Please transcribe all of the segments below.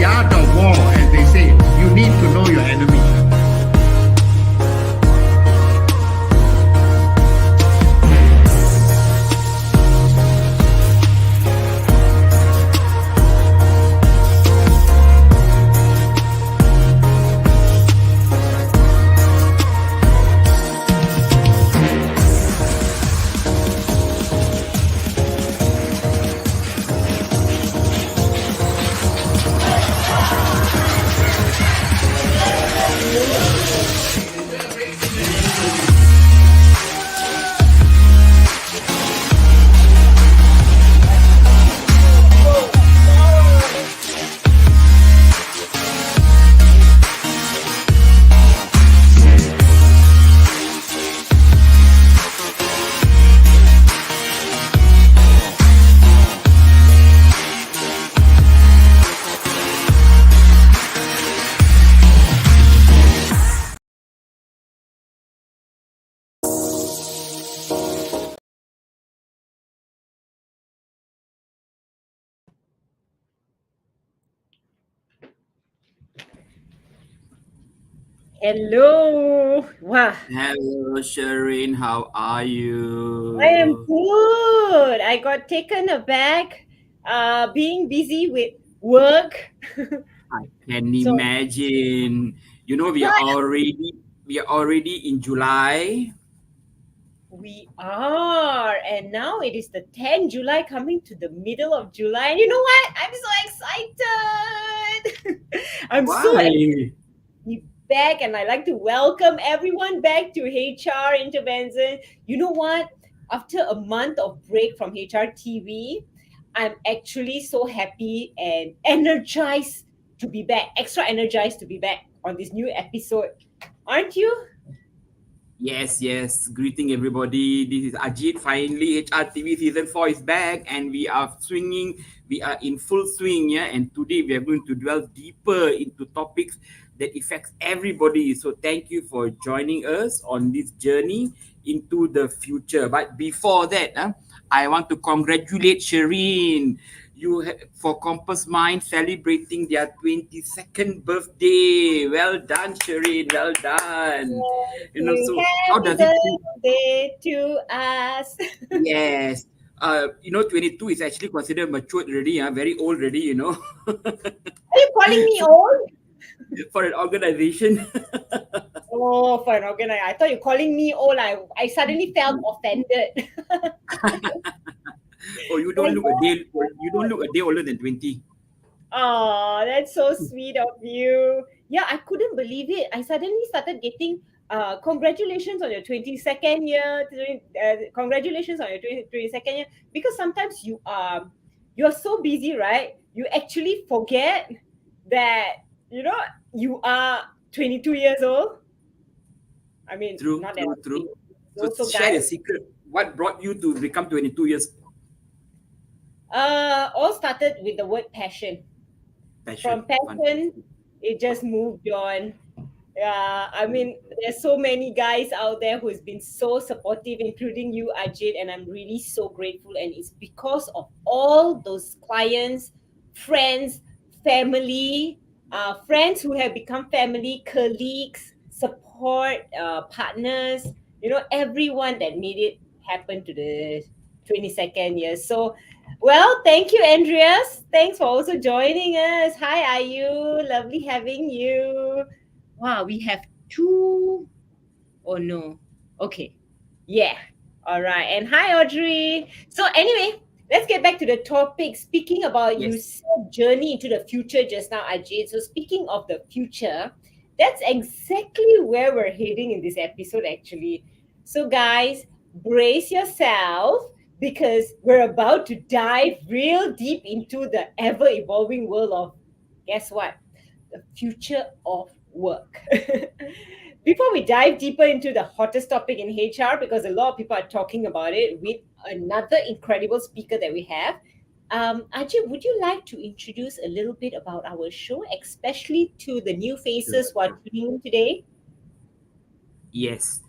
art of war, as they say. You need to know your enemy. Hello. Wow. Hello, Shireen. How are you? I am good. I got taken aback being busy with work. I can So imagine. You know, we are already in July. we are. And now it is the 10th July coming to the middle of July. And you know what? I'm so excited. I'm so excited Why? to be back, and I'd like to welcome everyone back to HR Intervention. You know what? After a month of break from HRTV, I'm actually so happy and energized to be back, extra energized to be back on this new episode. Aren't you? Yes, yes. Greeting everybody. This is Ajit. Finally, HRTV season 4 is back and we are swinging. We are in full swing, yeah. And today we are going to delve deeper into topics that affects everybody. So thank you for joining us on this journey into the future. But before that, I want to congratulate Shireen. For Compass Mind celebrating their 22nd birthday. Well done, Shireen. Well done. Sing So how happy does it feel? birthday to us. Yes. 22 is actually considered matured already, very old already. Are you calling me So old? for an organization. Oh, for an organizer. I thought you're calling me old. I suddenly felt offended. Oh, you don't Like, look a day you don't look a day older than 20. oh, that's so sweet of you. Yeah, I couldn't believe it. I suddenly started getting congratulations on your 22nd year. Congratulations on your 22nd year. Because sometimes you're so busy, right? You actually forget that, you know, you are 22 years old. I mean, True, not that true, I'm true. So also share guys. your secret. What brought you to become 22 years All started with the word passion. passion? From passion, Fantastic. it just moved on. Yeah, I mean, there's so many guys out there who's been so supportive, including you, Ajit, and I'm really so grateful. And it's because of all those clients, friends, family, friends who have become family, colleagues, support, partners, everyone that made it happen to the 22nd year. So, well, thank you, Andreas. Thanks for also joining us. Hi, Ayu. Lovely having you. Wow, we have two. Oh no. Okay. Yeah. All right. And hi, Audrey. So anyway, let's get back to the topic. Speaking about, you Yes. said journey into the future just now, Ajit. So speaking of the future, that's exactly where we're heading in this episode, actually. So guys, brace yourself because we're about to dive real deep into the ever evolving world of, guess what? The future of work. Before we dive deeper into the hottest topic in HR, because a lot of people are talking about it with another incredible speaker that we have, Ajay, would you like to introduce a little bit about our show, especially to the new Sure, faces who are sure. tuning in today? Yes.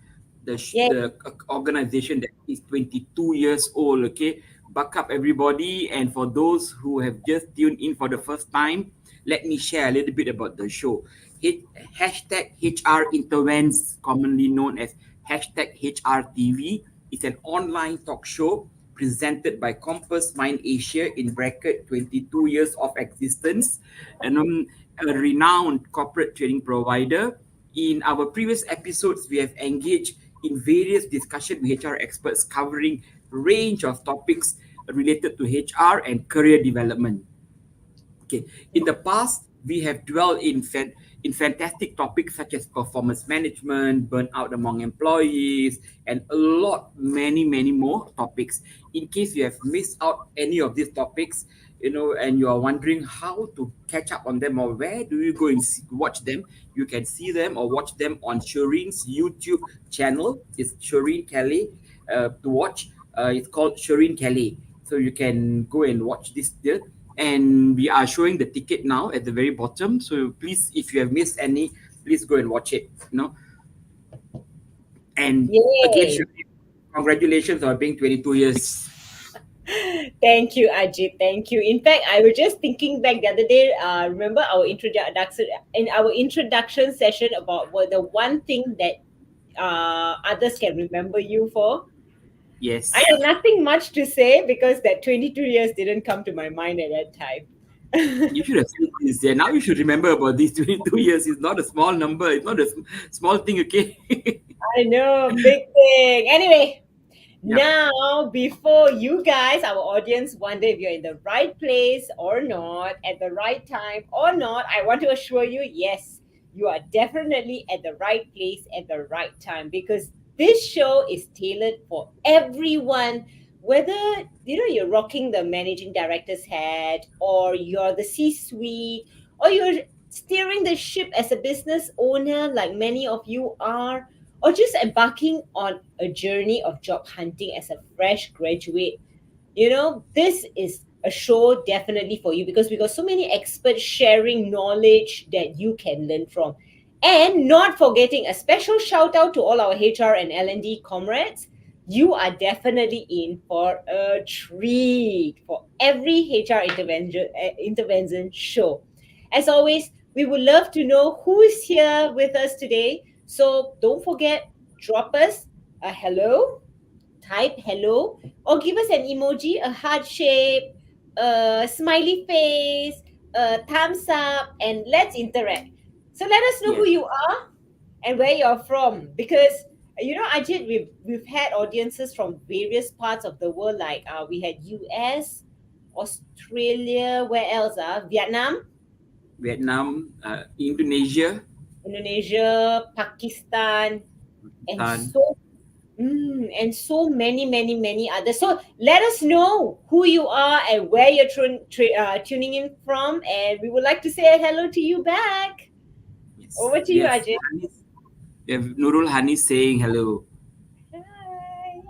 Yeah. The organization that is 22 years old, okay, buck up everybody. And for those who have just tuned in for the first time, let me share a little bit about the show. Hashtag HR Intervents, commonly known as hashtag HRTV, is an online talk show presented by Compass Mind Asia in bracket 22 years of existence, and a renowned corporate training provider. In our previous episodes, we have engaged in various discussions with HR experts covering a range of topics related to HR and career development. Okay, in the past, we have dwelled in fantastic topics such as performance management, burnout among employees, and a lot, many more topics. In case you have missed out any of these topics, and you are wondering how to catch up on them or where do you go and watch them, you can see them or watch them on Shireen's YouTube channel. It's 𝗪𝘂𝗃𝗃 to watch. It's called 𝗪𝘂𝗃𝗃. So you can go and watch this there. And we are showing the ticket now at the very bottom. So please, if you have missed any, please go and watch it. And again, Yay! congratulations on being 22 years. Thank you, Ajit. Thank you. In fact, I was just thinking back the other day. Remember our introduction session about the one thing that others can remember you for. Yes. I had nothing much to say because that 22 years didn't come to my mind at that time. You should have said this. Yeah, now you should remember about these 22 years. It's not a small number. It's not a small thing, okay? I know, big thing. Anyway, Yep. now before you guys, our audience, wonder if you're in the right place or not, at the right time or not, I want to assure you, yes, you are definitely at the right place at the right time, because this show is tailored for everyone. Whether you're rocking the managing director's hat, or you're the C-suite, or you're steering the ship as a business owner like many of you are, or just embarking on a journey of job hunting as a fresh graduate, this is a show definitely for you, because we got so many experts sharing knowledge that you can learn from. And not forgetting a special shout out to all our HR and L&D comrades. You are definitely in for a treat for every HR intervention show. As always, we would love to know who is here with us today. So don't forget, drop us a hello, type hello, or give us an emoji, a heart shape, a smiley face, a thumbs up, and let's interact. So let us know Yes. who you are and where you're from, because Ajit, we've had audiences from various parts of the world, like we had US, Australia, where else? Vietnam, Indonesia, Indonesia, Pakistan, and Pakistan. and so many others. So let us know who you are and where you're tuning in from, and we would like to say hello to you back. Yes. Over to you, Yes. Ajit. We have Nurul Hanis saying hello. Hi.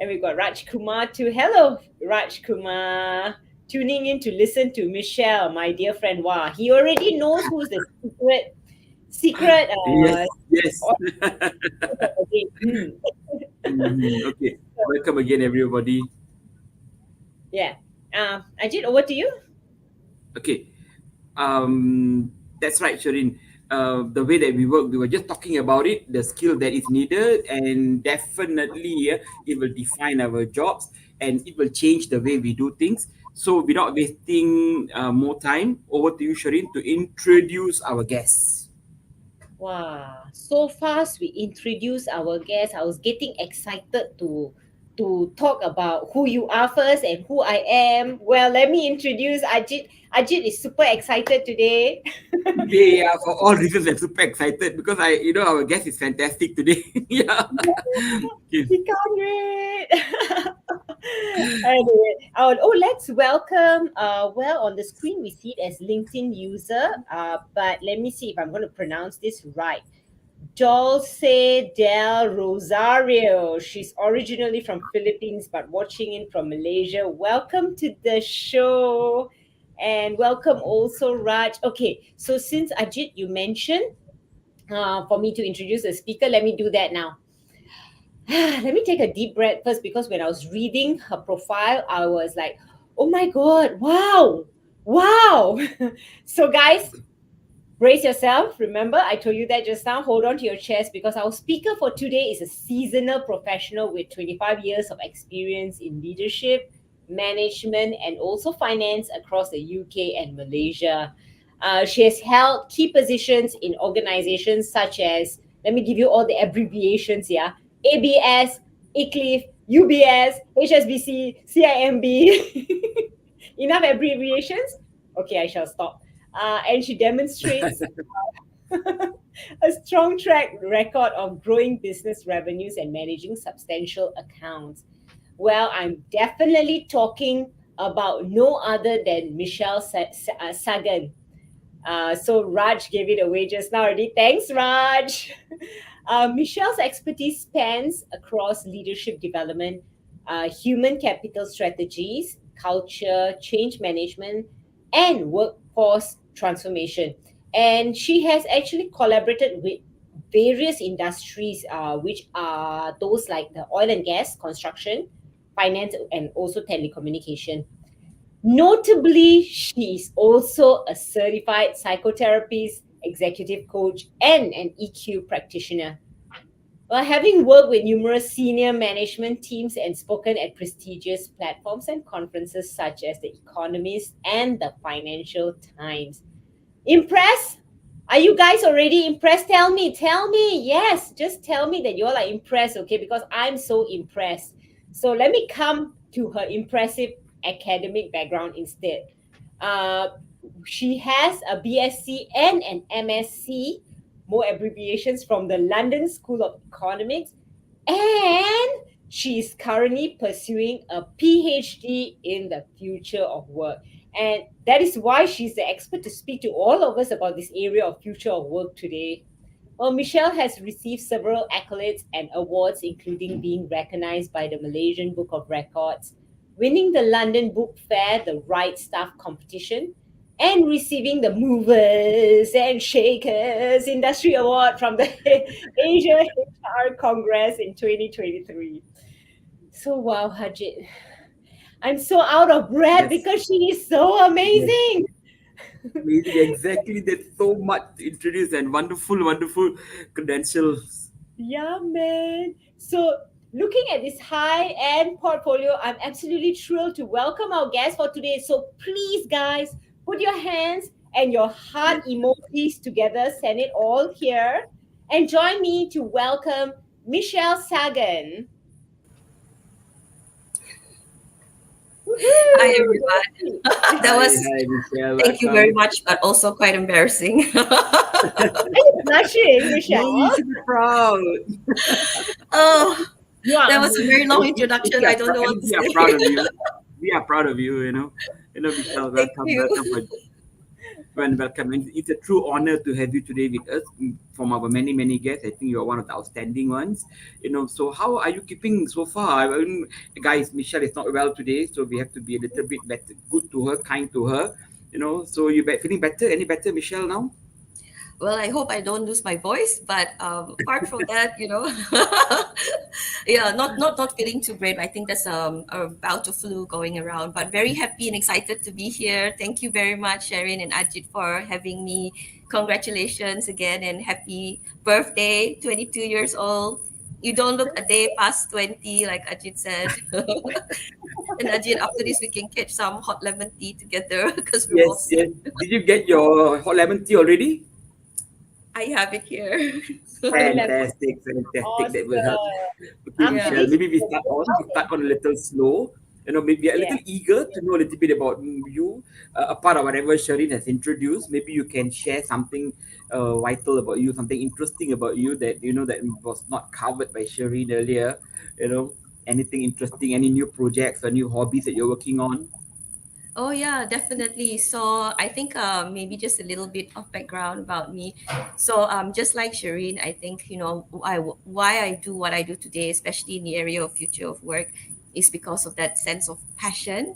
And we've got Raj Kumar too. Hello, Raj Kumar. Tuning in to listen to Michelle, my dear friend. Wow, he already knows who's the secret. Yes. Yes. Okay. Okay. Welcome again, everybody. Yeah. Ajit, over to you. Okay. That's right, Shireen. The way that we work, we were just talking about it, the skill that is needed, and definitely it will define our jobs and it will change the way we do things. So without wasting more time, over to you, Shireen, to introduce our guests. Wow, so fast we introduce our guests. I was getting excited to talk about who you are first and who I am. Well, let me introduce Ajit. Ajit is super excited today. Today, for all reasons, I'm super excited because our guest is fantastic today. Yeah. Okay. He can't wait. Anyway, let's welcome. On the screen we see it as LinkedIn user. But let me see if I'm going to pronounce this right. 𝗙𝘂𝘃𝗿𝗆 Rosario. She's originally from Philippines but watching in from Malaysia. Welcome to the show, and welcome also Raj. Okay, so since Ajit you mentioned for me to introduce the speaker, let me do that now. let me take a deep breath first, because when I was reading her profile, I was like, oh my God, wow, wow. So, guys, brace yourself. Remember, I told you that just now. Hold on to your chairs, because our speaker for today is a seasonal professional with 25 years of experience in leadership, management, and also finance across the UK and Malaysia. She has held key positions in organizations such as, let me give you all the abbreviations here: ABS, ICLIF, UBS, HSBC, CIMB. Enough abbreviations? Okay, I shall stop. And she demonstrates a strong track record of growing business revenues and managing substantial accounts. Well, I'm definitely talking about no other than Michele Sagan. So Raj gave it away just now already. Thanks, Raj. Michele's expertise spans across leadership development, human capital strategies, culture, change management, and workforce transformation. And she has actually collaborated with various industries, which are those like the oil and gas, construction, finance, and also telecommunication. Notably, she is also a certified psychotherapist, executive coach, and an EQ practitioner. Well, having worked with numerous senior management teams and spoken at prestigious platforms and conferences such as The Economist and the Financial Times. Impressed? Are you guys already impressed? Tell me, tell me. Yes, just tell me that you all are impressed, okay? Because I'm so impressed. So let me come to her impressive academic background instead. Uh, she has a BSc and an MSc, more abbreviations, from the London School of Economics, and she is currently pursuing a PhD in the future of work. And that is why she's the expert to speak to all of us about this area of future of work today. Well, Michele has received several accolades and awards, including being recognized by the Malaysian Book of Records, winning the London Book Fair, the Right Stuff competition, and receiving the Movers and Shakers Industry Award from the Asia HR Congress in 2023. So, wow, Hajit, I'm so out of breath Yes. because she is so amazing. Amazing. Exactly. There's so much to introduce and wonderful, wonderful credentials. Yeah, man. So, looking at this high-end portfolio, I'm absolutely thrilled to welcome our guest for today. So, please, guys, put your hands and your heart emojis together. Send it all here, and join me to welcome Michele Sagan. Hi Woohoo! everyone. That Hi, was, hi, Michele. thank you very Welcome. much, but also quite embarrassing. Are you blushing, No, Michele? you should be proud. Oh, You are that was a very long We introduction. are I don't know what to we are say. proud of you. We are proud of you. Michele. Thank Welcome, you. welcome welcome. And it's a true honor to have you today with us. From our many, many guests, I think you're one of the outstanding ones. So how are you keeping so far? I mean, guys, Michele is not well today, so we have to be a little bit better, good to her, kind to her. So you feeling better? Any better, Michele, now? Well, I hope I don't lose my voice, but apart from that, yeah, not feeling too great. I think that's a bout of flu going around, but very happy and excited to be here. Thank you very much, Sharon and Ajit, for having me. Congratulations again and happy birthday, 22 years old. You don't look a day past 20, like Ajit said. And Ajit, after this, we can catch some hot lemon tea together because we're both Yes, sick. yes. Did you get your hot lemon tea already? I have it here. Hot lemon. Fantastic, fantastic. That will help. Awesome. Okay, After Yeah. Michele, this, maybe we start on. We start on a little slow. Maybe a yeah. little eager to know a little bit about you, apart of whatever Shireen has introduced. Maybe you can share something vital about you, something interesting about you that that was not covered by Shireen earlier. Anything interesting, any new projects or new hobbies that you're working on. Oh yeah, definitely. So I think maybe just a little bit of background about me. So just like Shireen, I think why I do what I do today, especially in the area of future of work, is because of that sense of passion,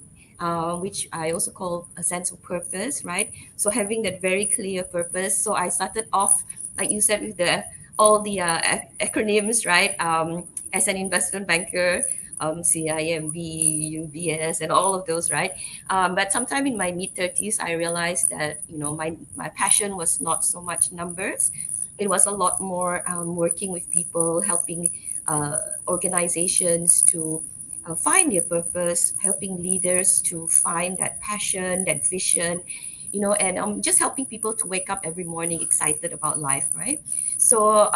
which I also call a sense of purpose, right? So having that very clear purpose. So I started off, like you said, with the all the acronyms, right? As an investment banker, CIMB, UBS, and all of those, right? But sometime in my mid-30s, I realized that, my passion was not so much numbers. It was a lot more working with people, helping organizations to find their purpose, helping leaders to find that passion, that vision, and just helping people to wake up every morning excited about life, right? So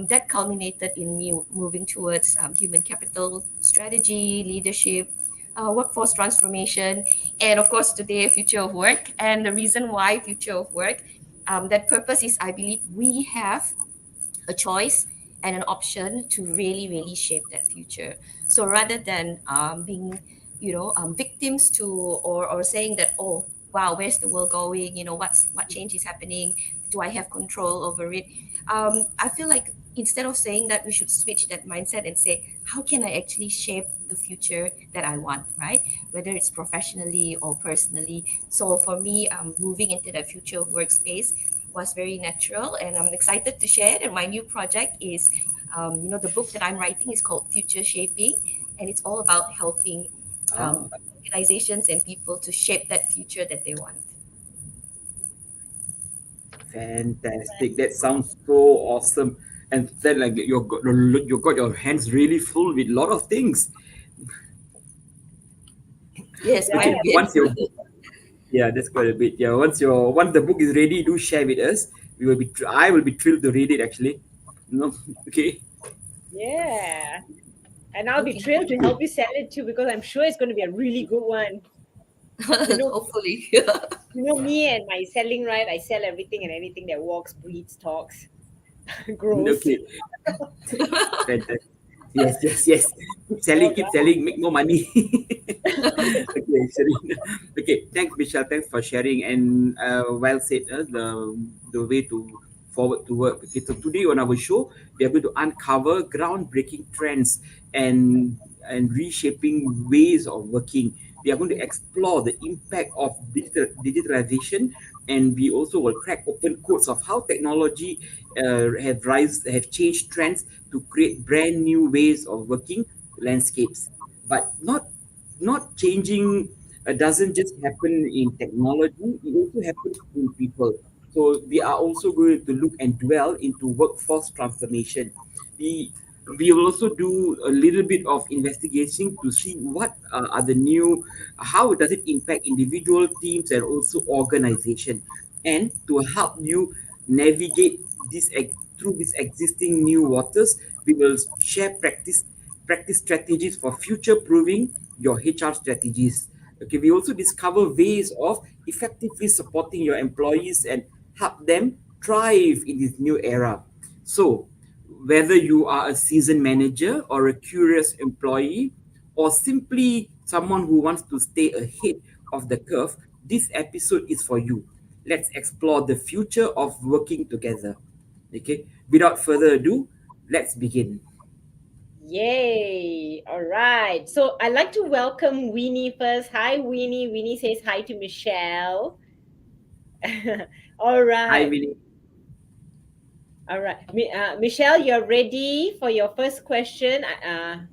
that culminated in me moving towards human capital strategy, leadership, workforce transformation, and of course today, future of work. And the reason why future of work, that purpose is, I believe we have a choice and an option to really, really shape that future. So rather than being, victims to, or saying that, oh, wow, where's the world going? What change is happening? Do I have control over it? I feel like instead of saying that, we should switch that mindset and say, how can I actually shape the future that I want, right? Whether it's professionally or personally. So for me, moving into the future workspace was very natural, and I'm excited to share that my new project is, the book that I'm writing is called Future Shaping, and it's all about helping organizations and people to shape that future that they want. Fantastic. That sounds so awesome. And then like you got your hands really full with a lot of things. Yes, Okay, quite a bit. once you yeah, that's quite a bit. Yeah, once the book is ready, do share with us. I will be thrilled to read it actually. No, okay. Yeah. And I'll be Okay. thrilled to help you sell it too, because I'm sure it's going to be a really good one. Hopefully. Me and my selling, right? I sell everything and anything that walks, breathes, talks, grows. Okay. Fantastic. Yes. Keep selling, make more money. Okay, Shereen. Okay, thanks, Michelle. Thanks for sharing, and well said. The way to forward to work. Okay, so today on our show, we are going to uncover groundbreaking trends and reshaping ways of working. We are going to explore the impact of digitalization, and we also will crack open codes of how technology have changed trends to create brand new ways of working landscapes. But not changing doesn't just happen in technology; it also happens in people. So we are also going to look and dwell into workforce transformation. We we will also do a little bit of investigation to see what are the new, how does it impact individual teams and also organization, and to help you navigate through these existing new waters. We will share practice strategies for future proving your HR strategies. Okay, we also discover ways of effectively supporting your employees and help them thrive in this new era. So, whether you are a seasoned manager or a curious employee or simply someone who wants to stay ahead of the curve, this episode is for you. Let's explore the future of working together. Okay, without further ado, let's begin. Yay. All right. So I'd like to welcome Winnie first. Hi, Winnie. Winnie says hi to Michelle. All Hi, right. Winnie. All right. Michelle, you're ready for your first question? Ready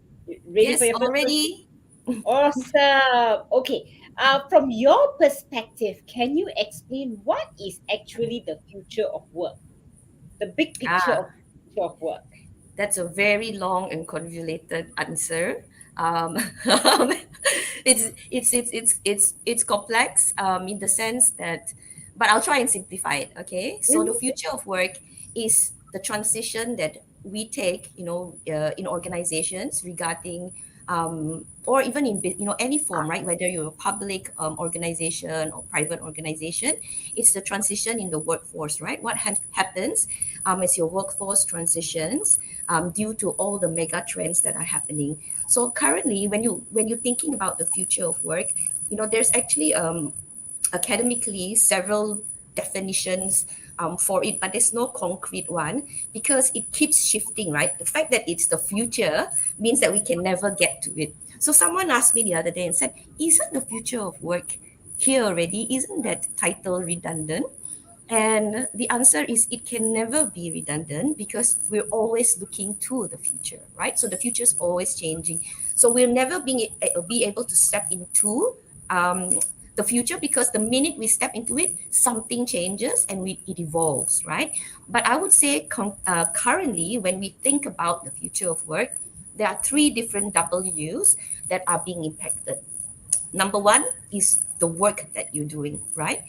Yes, for your first already. question? Awesome. Okay. From your perspective, can you explain what is actually the future of work? The big picture Ah, of future of work. that's a very long and convoluted answer. It's complex in the sense that, but I'll try and simplify it. Okay, so the future of work is the transition that we take, in organizations regarding, or even in any form, right? Whether you're a public organization or private organization, it's the transition in the workforce, right? What happens as your workforce transitions due to all the mega trends that are happening. So currently, when you're thinking about the future of work, there's actually academically several definitions for it, but there's no concrete one because it keeps shifting, right? The fact that it's the future means that we can never get to it. So someone asked me the other day and said, isn't the future of work here already? Isn't that title redundant? And the answer is it can never be redundant because we're always looking to the future, right? So the future is always changing. So we'll never be able to step into the future because the minute we step into it, something changes and it evolves, right? But I would say currently, when we think about the future of work, there are three different W's that are being impacted. Number one is the work that you're doing, right?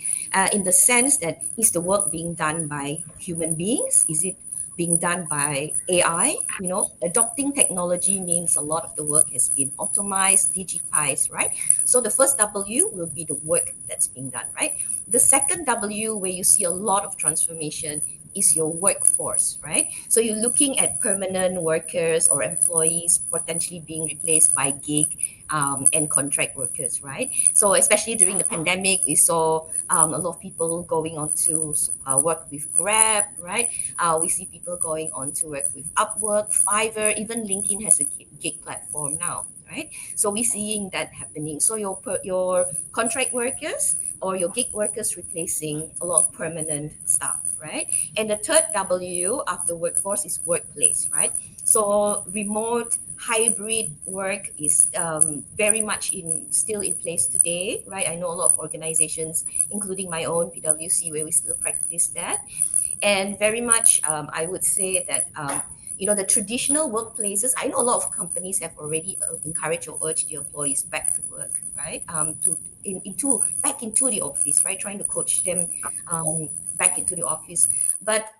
In the sense that is the work being done by human beings? Is it being done by AI? You know, adopting technology means a lot of the work has been automized, digitized, right? So the first W will be the work that's being done, right? The second W, where you see a lot of transformation, is your workforce, right? So you're looking at permanent workers or employees potentially being replaced by gig and contract workers, right? So especially during the pandemic, we saw a lot of people going on to work with Grab, right? We see people going on to work with Upwork, Fiverr, even LinkedIn has a gig platform now, right? So we're seeing that happening. So your contract workers or your gig workers replacing a lot of permanent staff, right? And the third W after workforce is workplace, right? So remote hybrid work is very much still in place today, right? I know a lot of organizations, including my own PwC, where we still practice that. And very much, I would say that the traditional workplaces, I know a lot of companies have already encouraged or urged their employees back to work, right? Back into the office, right? Trying to coach them back into the office. But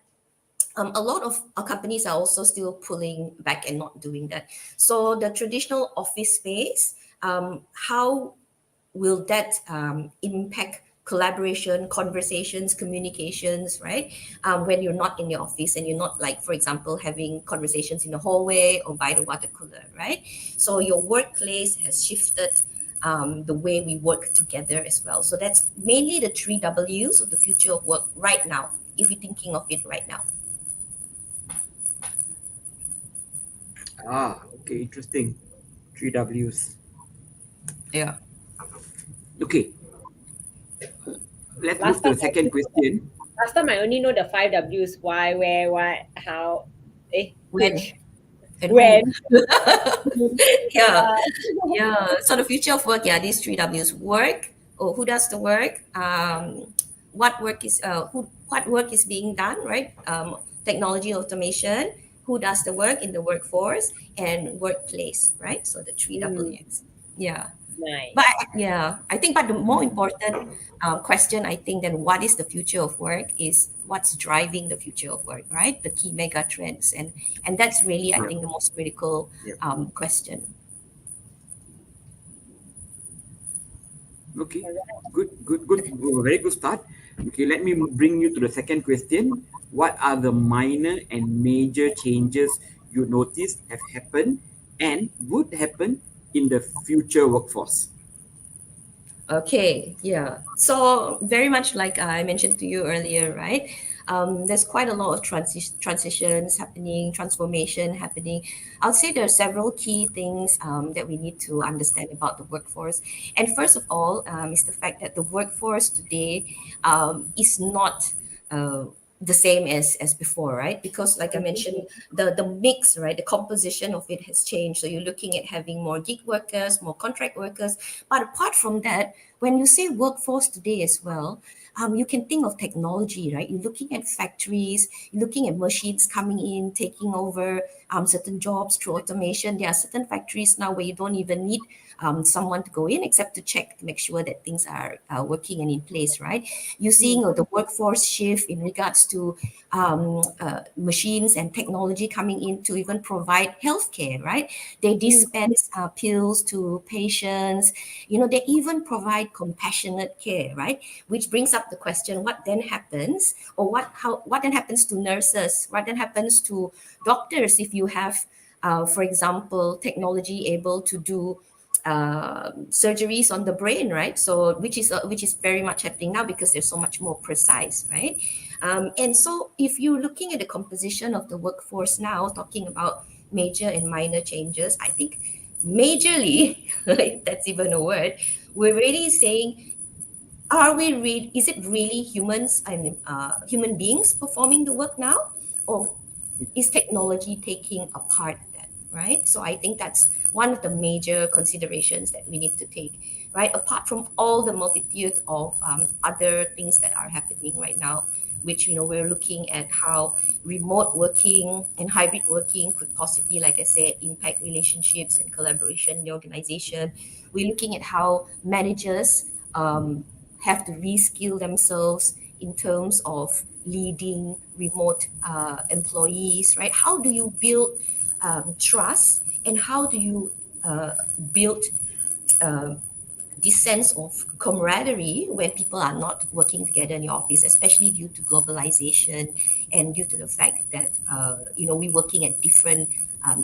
a lot of companies are also still pulling back and not doing that. So the traditional office space, how will that impact collaboration, conversations, communications, right? When you're not in the office and you're not, like, for example, having conversations in the hallway or by the water cooler, right? So your workplace has shifted the way we work together as well. So that's mainly the three W's of the future of work right now, if we're thinking of it right now. Okay, interesting. Three W's. Yeah. Okay. Let's move to the second question. Last time I only know the 5 W's: why, where, what, how, when. When. Yeah. So the future of work, these three W's: work, or who does the work, what work is being done, right? Technology, automation, who does the work in the workforce, and workplace, right? So the three W's. Yeah. Nice. But the more important question, I think, than what is the future of work is what's driving the future of work, right? The key mega trends, and that's really, I think, the most critical question. Okay, good, very good start. Okay, let me bring you to the second question. What are the minor and major changes you notice have happened and would happen in the future workforce? Okay, yeah. So very much like I mentioned to you earlier, right? There's quite a lot of transitions happening, transformation happening. I'll say there are several key things that we need to understand about the workforce. And first of all, is the fact that the workforce today is not the same as before, right? Because like I mentioned, the mix, right, the composition of it has changed. So you're looking at having more gig workers, more contract workers. But apart from that, when you say workforce today as well, you can think of technology, right? You're looking at factories, you're looking at machines coming in, taking over certain jobs through automation. There are certain factories now where you don't even need someone to go in except to check to make sure that things are working and in place, right? You're seeing the workforce shift in regards to machines and technology coming in to even provide healthcare, right? They dispense pills to patients. They even provide compassionate care, right? Which brings up the question: what then happens, or what then happens to nurses? What then happens to doctors if you have, for example, technology able to do surgeries on the brain, right? So which is very much happening now because they're so much more precise, right? And so if you're looking at the composition of the workforce now, talking about major and minor changes, I think majorly, like that's even a word, we're really saying is it really humans and human beings performing the work now, or is technology taking a part of that, right? So I think that's one of the major considerations that we need to take, right? Apart from all the multitude of other things that are happening right now, which we're looking at how remote working and hybrid working could possibly, like I said, impact relationships and collaboration in the organization. We're looking at how managers have to reskill themselves in terms of leading remote employees, right? How do you build trust, and how do you build uh, this sense of camaraderie when people are not working together in the office, especially due to globalization and due to the fact that we're working at different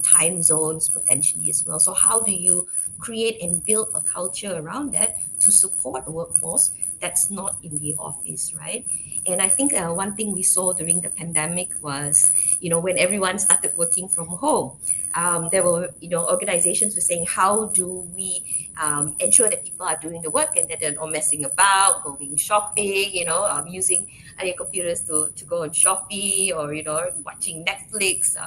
time zones potentially as well. So how do you create and build a culture around that to support a workforce that's not in the office, right? And I think one thing we saw during the pandemic was, when everyone started working from home, there were, organizations were saying, how do we ensure that people are doing the work and that they're not messing about, going shopping, using their computers to go on Shopee, or, watching Netflix,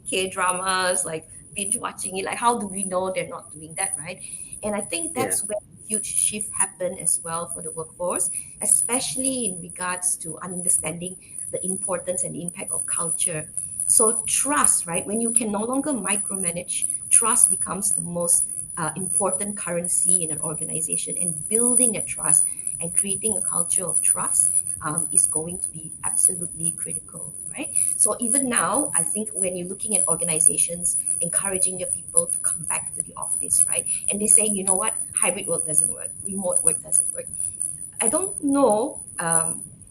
K-dramas, like binge watching it. Like, how do we know they're not doing that, right? And I think Yeah. that's where a huge shift happened as well for the workforce, especially in regards to understanding the importance and impact of culture. So trust, right? When you can no longer micromanage, trust becomes the most important currency in an organization. And building that trust and creating a culture of trust is going to be absolutely critical, right? So even now, I think when you're looking at organizations encouraging their people to come back to the office, right? And they're saying, you know what, hybrid work doesn't work, remote work doesn't work. I don't know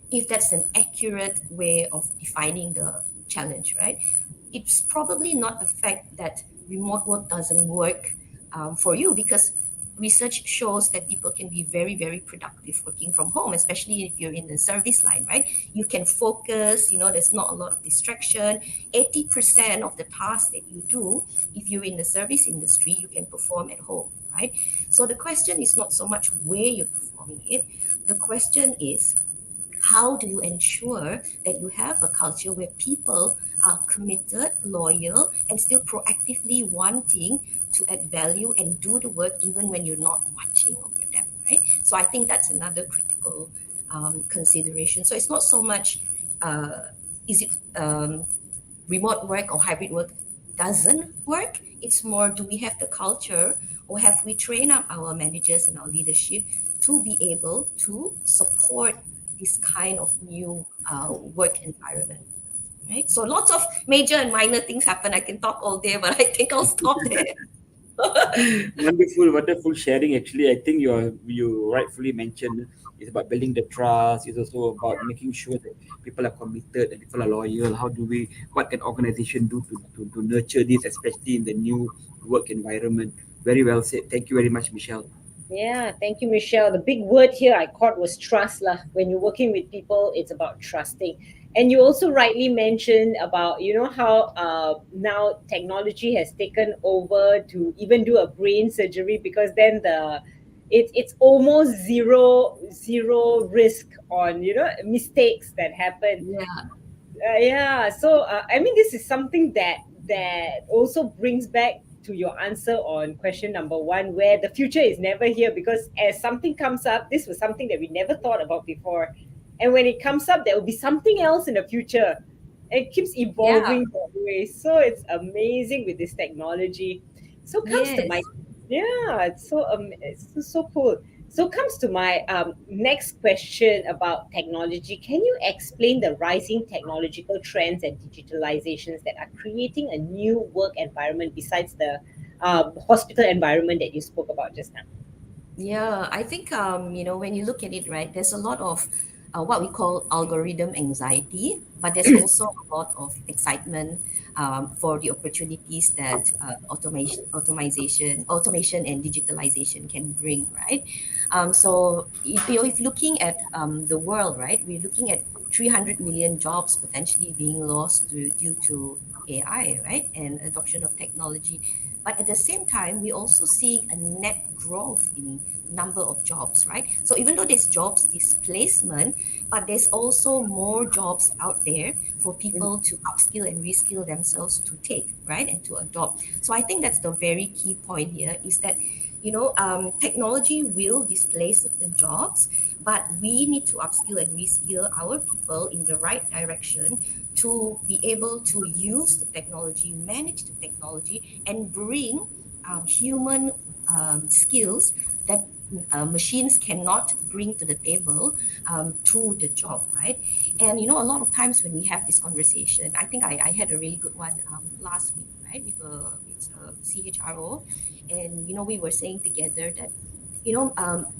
if that's an accurate way of defining the challenge, right? It's probably not the fact that remote work doesn't work for you, because research shows that people can be very, very productive working from home, especially if you're in the service line, right? You can focus, there's not a lot of distraction. 80% of the tasks that you do, if you're in the service industry, you can perform at home, right? So the question is not so much where you're performing it. The question is, how do you ensure that you have a culture where people are committed, loyal, and still proactively wanting to add value and do the work even when you're not watching over them, right? So I think that's another critical consideration. So it's not so much is it remote work or hybrid work doesn't work. It's more, do we have the culture, or have we trained up our managers and our leadership to be able to support this kind of new work environment, right? So lots of major and minor things happen. I can talk all day, but I think I'll stop there. Wonderful sharing. Actually, I think you rightfully mentioned it's about building the trust. It's also about making sure that people are committed and people are loyal. What can organization do to nurture this, especially in the new work environment? Very well said. Thank you very much, Michelle. Yeah, thank you, Michelle. The big word here I caught was trust lah. When you're working with people, it's about trusting. And you also rightly mentioned about, how now technology has taken over to even do a brain surgery, because then it's almost zero risk on, mistakes that happen. Yeah, Yeah. So I mean, this is something that also brings back to your answer on question number one, where the future is never here, because as something comes up, this was something that we never thought about before, and when it comes up, there will be something else in the future. It keeps yeah, evolving that way, so it's amazing with this technology. So comes to my yes. yeah, it's so cool. So comes to my next question about technology. Can you explain the rising technological trends and digitalizations that are creating a new work environment besides the hospital environment that you spoke about just now? Yeah, I think when you look at it, right, there's a lot of what we call algorithm anxiety, but there's also a lot of excitement for the opportunities that automation and digitalization can bring, right? So if looking at the world, right, we're looking at 300 million jobs potentially being lost due to AI, right, and adoption of technology. But at the same time, we also see a net growth in number of jobs, right? So even though there's jobs displacement, but there's also more jobs out there for people to upskill and reskill themselves to take, right, and to adopt. So I think that's the very key point here, is that technology will displace certain jobs, but we need to upskill and reskill our people in the right direction to be able to use the technology, manage the technology, and bring human skills that machines cannot bring to the table to the job, right? And a lot of times when we have this conversation, I think I had a really good one last week, right, with 𝗪𝘂𝘂𝗿𝗲, and we were saying together that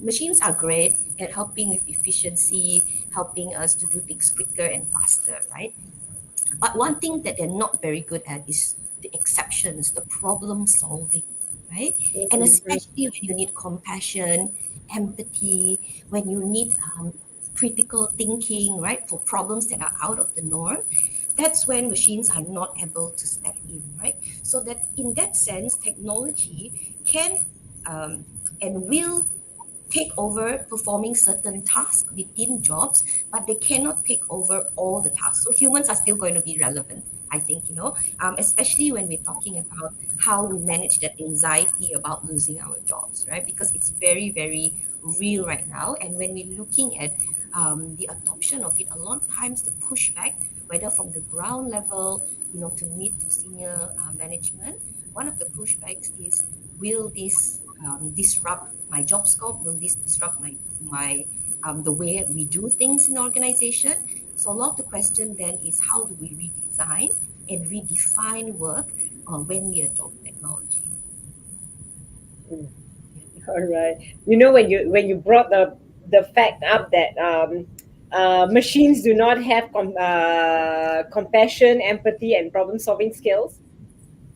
machines are great at helping with efficiency, helping us to do things quicker and faster, right? But one thing that they're not very good at is the exceptions, the problem solving, right? And especially when you need compassion, empathy, when you need critical thinking, right, for problems that are out of the norm, that's when machines are not able to step in, right? So that in that sense, technology can and will take over performing certain tasks within jobs, but they cannot take over all the tasks. So humans are still going to be relevant, I think, especially when we're talking about how we manage that anxiety about losing our jobs, right? Because it's very, very real right now. And when we're looking at the adoption of it, a lot of times the pushback, whether from the ground level, to mid to senior management, one of the pushbacks is, will this disrupt my job scope? Will this disrupt my the way we do things in the organization? So a lot of the question then is, how do we redesign and redefine work when we adopt technology? All right. When you brought the fact up that machines do not have compassion, empathy, and problem-solving skills,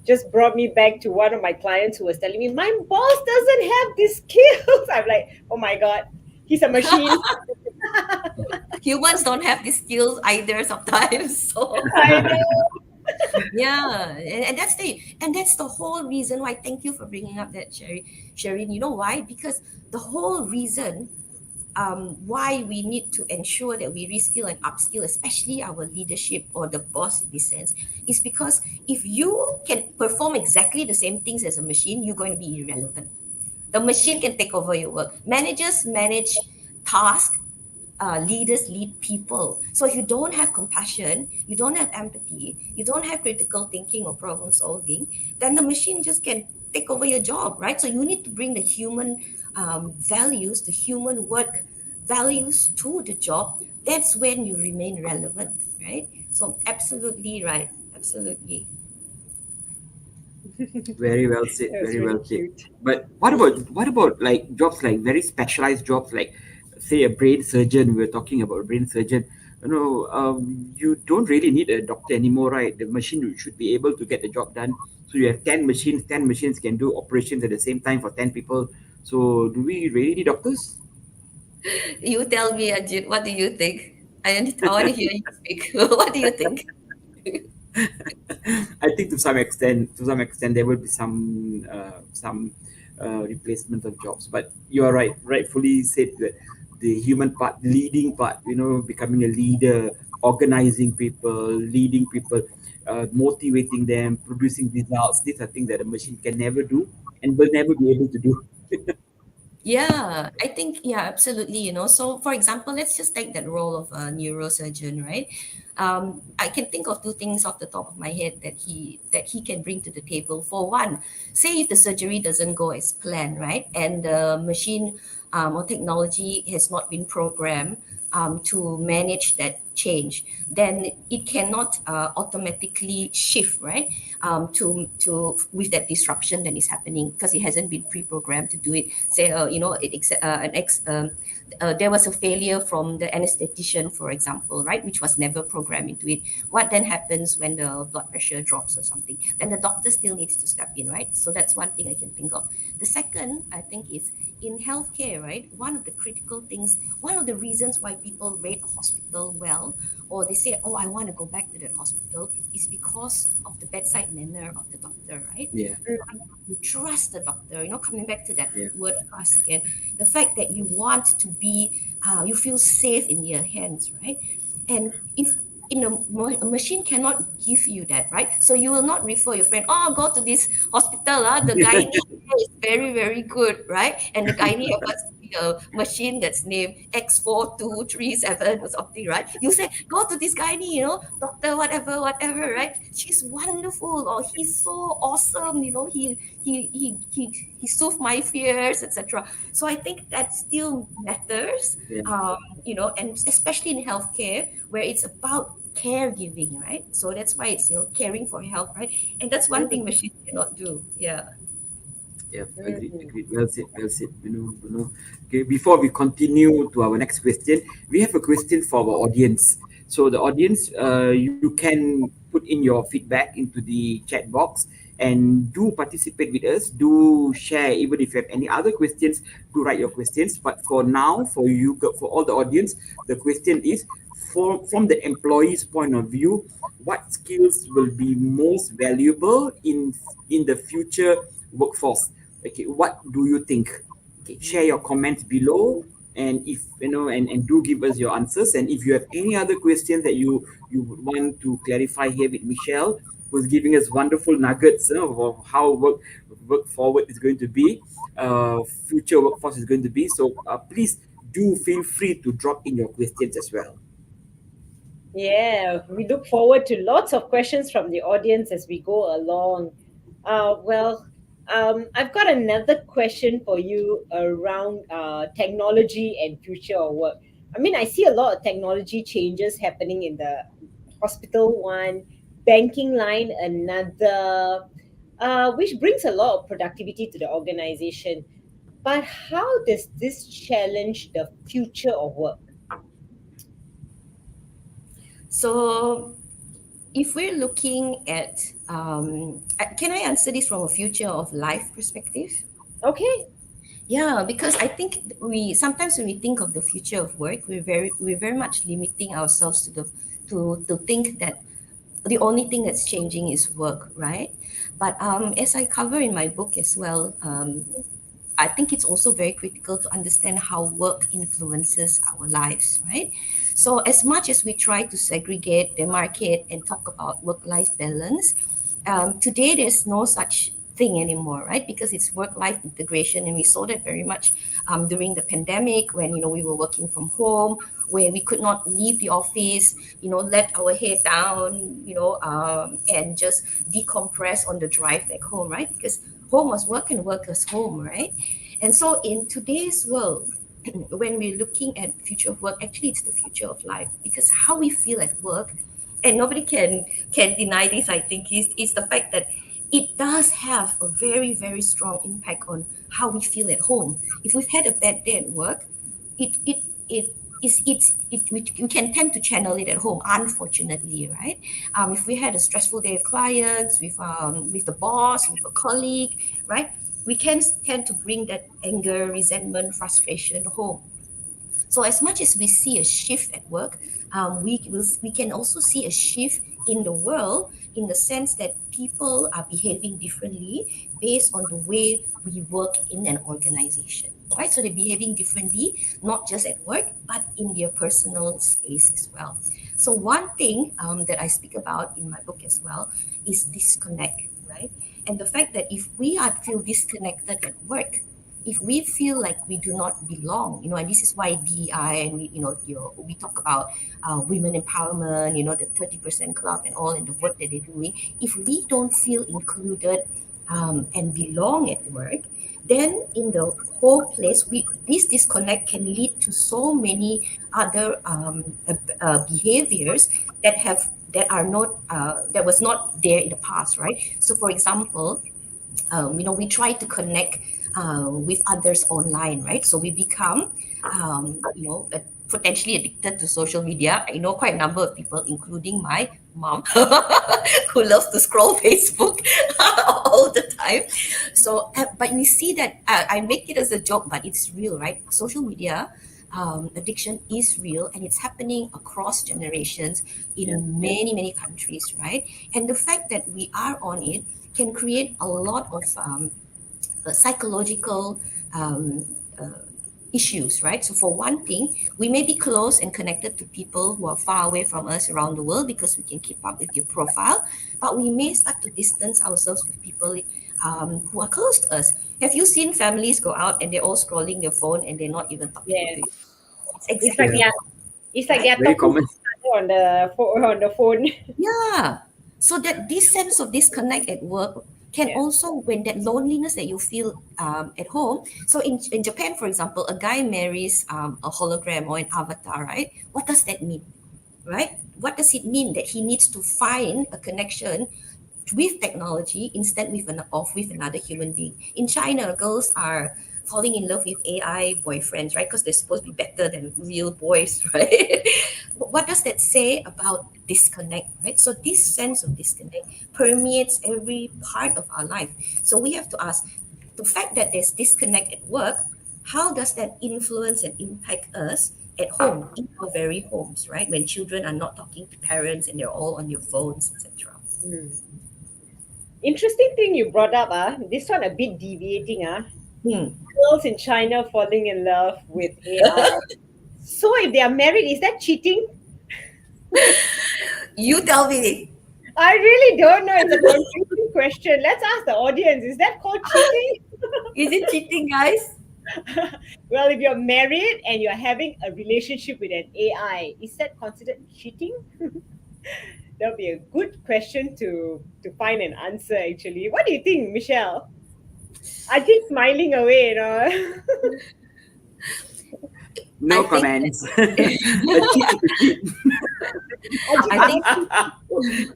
just brought me back to one of my clients who was telling me, my boss doesn't have these skills. I'm like, oh my God, he's a machine. Humans don't have these skills either sometimes. So I know. yeah, and that's the whole reason why. Thank you for bringing up that, Shereen. You know why? Because the whole reason why we need to ensure that we reskill and upskill, especially our leadership or the boss in this sense, is because if you can perform exactly the same things as a machine, you're going to be irrelevant. The machine can take over your work. Managers manage tasks. Leaders lead people. So if you don't have compassion, you don't have empathy, you don't have critical thinking or problem solving, then the machine just can take over your job, right? So you need to bring the human values, the human work values to the job. That's when you remain relevant, right? So absolutely right. Absolutely. Very well said. That was Very really well said. cute. But what about like jobs, like very specialized jobs, like say a brain surgeon? We're talking about a brain surgeon. You don't really need a doctor anymore, right? The machine should be able to get the job done. So you have 10 machines. 10 machines can do operations at the same time for 10 people. So do we really need doctors? You tell me, Ajit, what do you think? I want to hear you speak. What do you think? I think to some extent, there will be some replacement of jobs. But you are right, rightfully said that the human part, the leading part, becoming a leader, organizing people, leading people, motivating them, producing results. These are things that a machine can never do and will never be able to do. Yeah, I think, yeah, absolutely. So for example, let's just take that role of a neurosurgeon, right? I can think of two things off the top of my head that he can bring to the table. For one, say if the surgery doesn't go as planned, right, and the machine or technology has not been programmed to manage that change, then it cannot automatically shift, right, to with that disruption that is happening because it hasn't been pre-programmed to do it. Say, there was a failure from the anesthetician, for example, right, which was never programmed into it. What then happens when the blood pressure drops or something? Then the doctor still needs to step in, right? So that's one thing I can think of. The second, I think, is in healthcare, right? One of the critical things, one of the reasons why people rate a hospital well, or they say, oh, I want to go back to that hospital, is because of the bedside manner of the doctor, right? Yeah. You trust the doctor, coming back to that Yeah. word trust again. The fact that you want to be, you feel safe in their hands, right? And if a machine cannot give you that, right? So you will not refer your friend, oh, go to this hospital, the gynae is very, very good, right? And the gynae happens to be a machine that's named X4237 or something, right? You say, go to this gynae, doctor, whatever, right? She's wonderful, or he's so awesome, he soothed my fears, etc. So I think that still matters, and especially in healthcare, where it's about caregiving, right? So that's why it's caring for health, right? And that's one thing machines cannot do. Yeah. Yeah, agreed. Well said. Okay, before we continue to our next question, we have a question for our audience. So the audience, you can put in your feedback into the chat box and do participate with us. Do share, even if you have any other questions, do write your questions. But for now, for you, for all the audience, the question is, from the employee's point of view, what skills will be most valuable in the future workforce? Okay, what do you think? Okay, share your comments below, and if and do give us your answers. And if you have any other questions that you would want to clarify here with Michele, who's giving us wonderful nuggets of how work forward is going to be, future workforce is going to be. So please do feel free to drop in your questions as well. Yeah, we look forward to lots of questions from the audience as we go along. I've got another question for you around technology and future of work. I mean, I see a lot of technology changes happening in the hospital one, banking line another, which brings a lot of productivity to the organization. But how does this challenge the future of work? So if we're looking at, can I answer this from a future of life perspective? Okay. Yeah, because I think sometimes when we think of the future of work, we're very much limiting ourselves to think that the only thing that's changing is work, right? But as I cover in my book as well, I think it's also very critical to understand how work influences our lives, right? So as much as we try to segregate, demarcate, and talk about work-life balance, today there's no such thing anymore, right? Because it's work-life integration, and we saw that very much during the pandemic when we were working from home, where we could not leave the office, let our head down, and just decompress on the drive back home, right? Because home was work and work was home, right? And so in today's world, when we're looking at future of work, actually it's the future of life, because how we feel at work, and nobody can deny this, I think, is the fact that it does have a very, very strong impact on how we feel at home. If we've had a bad day at work, we can tend to channel it at home, unfortunately, right? If we had a stressful day with clients, with the boss, with a colleague, right? We can tend to bring that anger, resentment, frustration home. So as much as we see a shift at work, we can also see a shift in the world, in the sense that people are behaving differently based on the way we work in an organization, right? So they're behaving differently, not just at work, but in their personal space as well. So one thing that I speak about in my book as well is disconnect, right? And the fact that if we feel disconnected at work, if we feel like we do not belong, and this is why DEI and we talk about women empowerment, the 30% club and all, and the work that they're doing. If we don't feel included and belong at work, then in the whole place, this disconnect can lead to so many other behaviors that was not there in the past, right? So, for example, we try to connect with others online, right? So we become potentially addicted to social media. I know quite a number of people, including my mom, who loves to scroll Facebook all the time. So, but we see that I make it as a joke, but it's real, right? Social media addiction is real, and it's happening across generations in many countries, right? And the fact that we are on it can create a lot of psychological issues, right? So for one thing, we may be close and connected to people who are far away from us around the world because we can keep up with your profile, but we may start to distance ourselves with people who are close to us. Have you seen families go out and they're all scrolling their phone and they're not even talking to you? It's like they're Very talking common. on the phone. Yeah. So that this sense of disconnect at work can also, when that loneliness that you feel at home. So in Japan, for example, a guy marries a hologram or an avatar, right? What does that mean, right? What does it mean that he needs to find a connection with technology instead with another human being? In China, girls are falling in love with AI boyfriends, right? Because they're supposed to be better than real boys, right? What does that say about disconnect, right? So this sense of disconnect permeates every part of our life. So we have to ask, the fact that there's disconnect at work, how does that influence and impact us at home, in our very homes, right? When children are not talking to parents and they're all on their phones, etc. Interesting thing you brought up, this one a bit deviating, girls in China falling in love with AI. So if they are married, is that cheating? You tell me. I really don't know. It's a confusing question. Let's ask the audience. Is that called cheating? Is it cheating, guys? Well, if you're married and you're having a relationship with an AI, is that considered cheating? That would be a good question to find an answer, actually. What do you think, Michelle? Ajit smiling away, No comments. A cheat is a cheat. I think,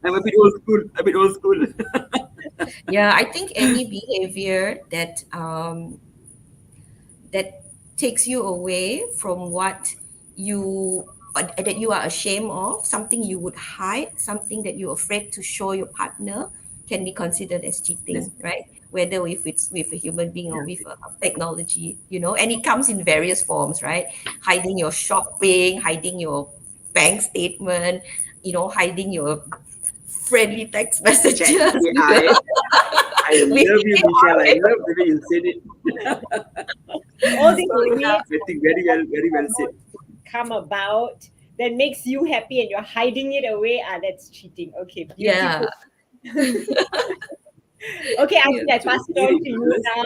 I'm a bit old school. yeah, I think any behavior that that takes you away from what that you are ashamed of, something you would hide, something that you're afraid to show your partner, can be considered as cheating, right? Whether if it's with a human being or with a technology, and it comes in various forms, right? Hiding your shopping, hiding your bank statement, hiding your friendly text messages. I love you, Michelle. I love the way you said it. All these I think very well said. come about that makes you happy and you're hiding it away. That's cheating. Okay. Beautiful. Yeah. Okay, I think I pass it on to you now.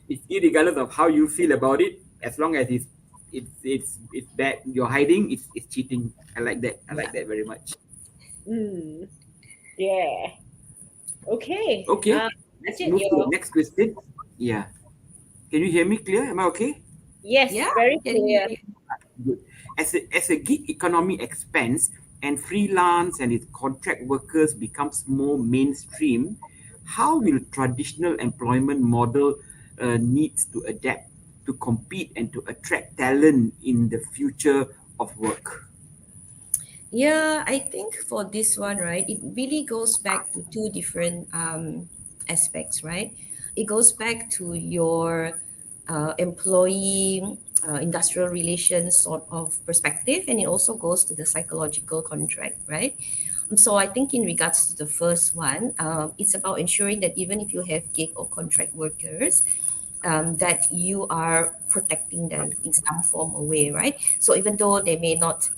It's irregardless of how you feel about it, as long as it's that you're hiding, it's cheating. I like that. I like that very much. Yeah. Okay. Okay. Let's move to the next question. Yeah. Can you hear me clear? Am I okay? Yes, very clear. Good. As a gig economy expands and freelance and its contract workers becomes more mainstream, how will traditional employment model needs to adapt to compete and to attract talent in the future of work? Yeah, I think for this one, right, it really goes back to two different aspects, right? It goes back to your employee industrial relations sort of perspective, and it also goes to the psychological contract, right? So I think in regards to the first one, it's about ensuring that even if you have gig or contract workers, that you are protecting them in some form or way, right? So even though they may not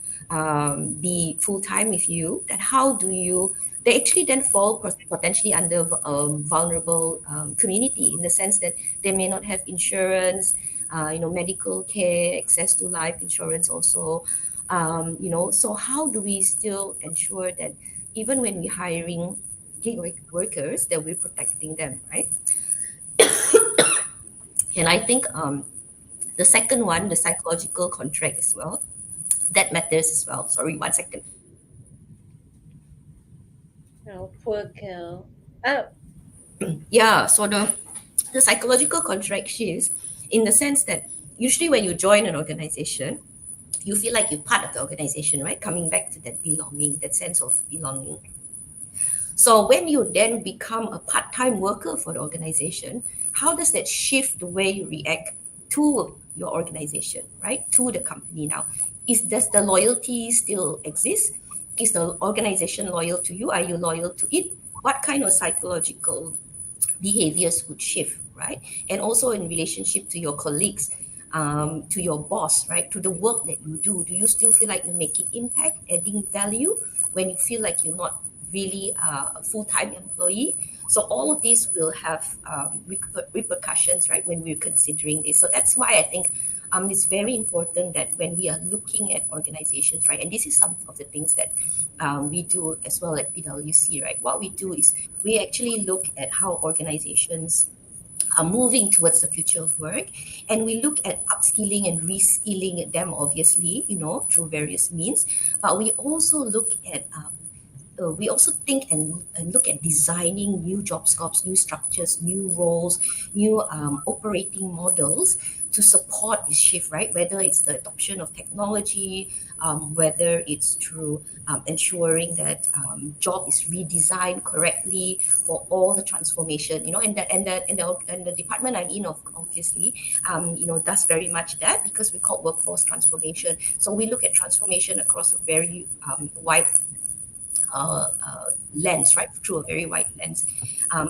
be full-time with you, that how do you, they actually then fall potentially under a vulnerable community, in the sense that they may not have insurance, medical care, access to life insurance also, so how do we still ensure that even when we're hiring gig workers, that we're protecting them, right? And I think the second one, the psychological contract as well, that matters as well. Sorry, 1 second. Oh, poor girl. Yeah, so the psychological contract shifts in the sense that usually when you join an organization, you feel like you're part of the organization, right? Coming back to that belonging, that sense of belonging. So when you then become a part-time worker for the organization, how does that shift the way you react to your organization, right? To the company now. Does the loyalty still exist? Is the organization loyal to you? Are you loyal to it? What kind of psychological behaviors would shift, right? And also in relationship to your colleagues, to your boss, right? To the work that you do you still feel like you're making impact, adding value when you feel like you're not really a full-time employee? So all of these will have repercussions, right, when we're considering this. So that's why I think it's very important that when we are looking at organizations, right, and this is some of the things that we do as well at PwC, right? What we do is we actually look at how organizations are moving towards the future of work, and we look at upskilling and reskilling them, obviously, through various means. But we also look at we also think and look at designing new job scopes, new structures, new roles, new operating models to support this shift, right? Whether it's the adoption of technology, whether it's through ensuring that job is redesigned correctly for all the transformation, and the department I'm in, obviously, does very much that, because we call workforce transformation. So we look at transformation across a very wide lens, right? Through a very wide lens.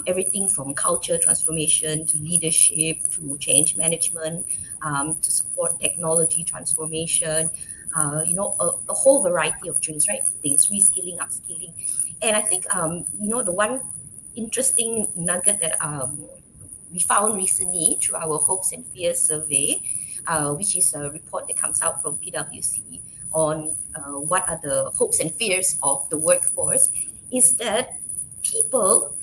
Everything from culture transformation to leadership to change management, to support technology transformation, a whole variety of things, right? Reskilling, upskilling. And I think, the one interesting nugget that we found recently through our hopes and fears survey, which is a report that comes out from PwC on what are the hopes and fears of the workforce, is that people,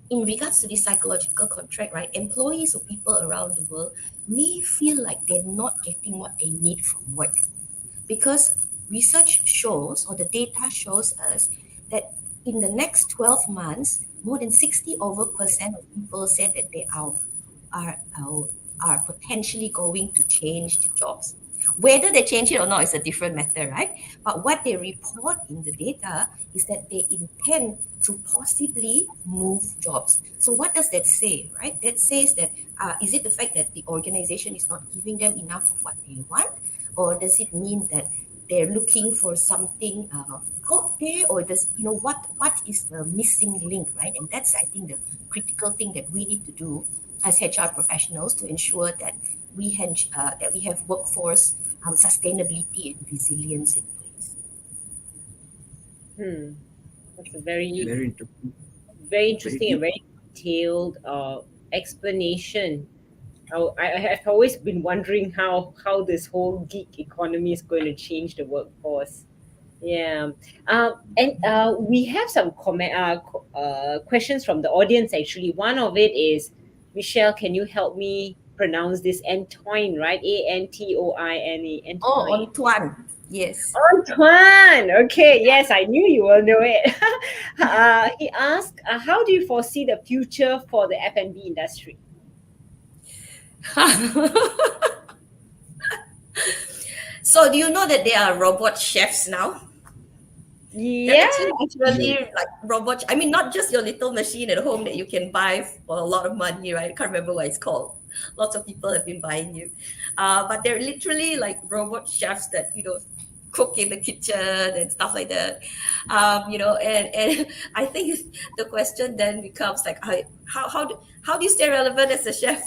in regards to the psychological contract, right, employees or people around the world may feel like they're not getting what they need from work. Because research shows, or the data shows us, that in the next 12 months, more than 60% of people said that they are potentially going to change the jobs. Whether they change it or not is a different matter, right? But what they report in the data is that they intend to possibly move jobs. So what does that say, right? That says that, is it the fact that the organization is not giving them enough of what they want? Or does it mean that they're looking for something out there? Or what is the missing link, right? And that's, I think, the critical thing that we need to do as HR professionals to ensure that we have workforce sustainability and resilience in place. That's a very interesting. very interesting and very detailed explanation. I have always been wondering how this whole gig economy is going to change the workforce. Yeah. And we have some questions from the audience, actually. One of it is, Michelle, can you help me pronounce this? Antoine, right? Antoine. Oh, Antoine. Yes. Antoine. Okay. Yes, I knew you will know it. He asked, how do you foresee the future for the F&B industry? So do you know that there are robot chefs now? Yeah. Actually, like robot. I mean, not just your little machine at home that you can buy for a lot of money, right? I can't remember what it's called. Lots of people have been buying it, but they're literally like robot chefs that cook in the kitchen and stuff like that. And I think the question then becomes like, how do you stay relevant as a chef?